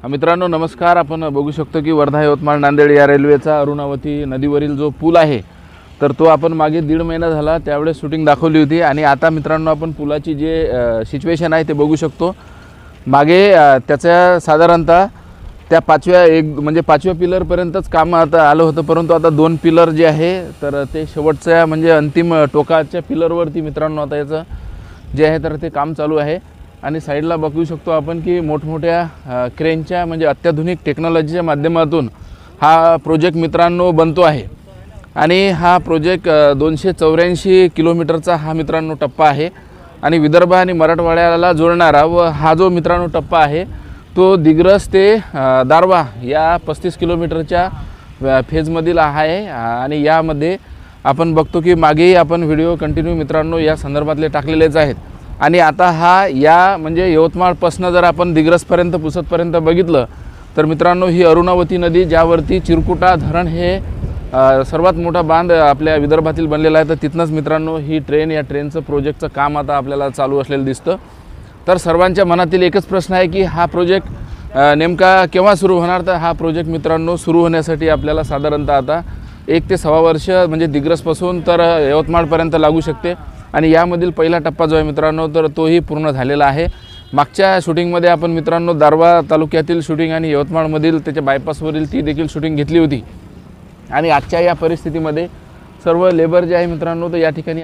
मित्रांनो नमस्कार। आपण बघू शकतो की वर्धा यवतमाळ नांदेड या रेल्वेचा अरुणावती नदीवरील जो पूल आहे तर तो आपण मागे 1.5 महिना झाला त्यावेळेस शूटिंग दाखवली होती। आणि आता मित्रांनो आपण पुलाची जे सिच्युएशन आहे ते बघू शकतो। मागे त्याच्या साधारणतः त्या पाचव्या पिलर पर्यंतच काम आता आलं होतं, परंतु आता 2 पिलर जे आहे तर ते शेवटच्या म्हणजे अंतिम टोकाच्या पिलरवरती मित्रांनो आता याचं जे आहे तर ते काम चालू आहे। आणि साईडला बघू शकतो आपण की मोठमोठ्या क्रेनच्या म्हणजे अत्याधुनिक टेक्नॉलॉजीच्या माध्यमातून हा प्रोजेक्ट मित्रांनो बनतो आहे। आणि हा प्रोजेक्ट 284 किलोमीटरचा हा मित्रांनो टप्पा आहे आणि विदर्भ आणि मराठवाड्याला जोडणारा व हा जो मित्रांनो टप्पा आहे तो दिग्रस ते दारव्हा या 35 किलोमीटरच्या फेजमधील आहे। आणि यामध्ये आपण बघतो की मागेही आपण व्हिडिओ कंटिन्यू मित्रांनो या संदर्भातले टाकलेलेच आहेत। आणि आता हा या म्हणजे यवतमाळपासून जर आपण दिग्रसपर्यंत पुसदपर्यंत बघितलं तर मित्रांनो ही अरुणावती नदी ज्यावरती चिरकुटा धरण हे सर्वात मोठा बांध आपल्या विदर्भातील बनलेला आहे, तर तिथनंच मित्रांनो ही या ट्रेनचं प्रोजेक्टचं काम आता आपल्याला चालू असलेलं दिसतं। तर सर्वांच्या मनातील एकच प्रश्न आहे की हा प्रोजेक्ट नेमका केव्हा सुरू होणार। तर हा प्रोजेक्ट मित्रांनो सुरू होण्यासाठी आपल्याला साधारणतः आता 1 ते 1.25 वर्ष म्हणजे दिग्रसपासून तर यवतमाळपर्यंत लागू शकते। आणि यामधील पहिला टप्पा जो आहे मित्रांनो तर तोही पूर्ण झालेला आहे। मागच्या शूटिंगमध्ये आपण मित्रांनो दारव्हा तालुक्यातील शूटिंग आणि यवतमाळमधील त्याच्या बायपासवरील ती देखील शूटिंग घेतली होती। आणि आजच्या या परिस्थितीमध्ये सर्व लेबर जे आहे मित्रांनो तर या ठिकाणी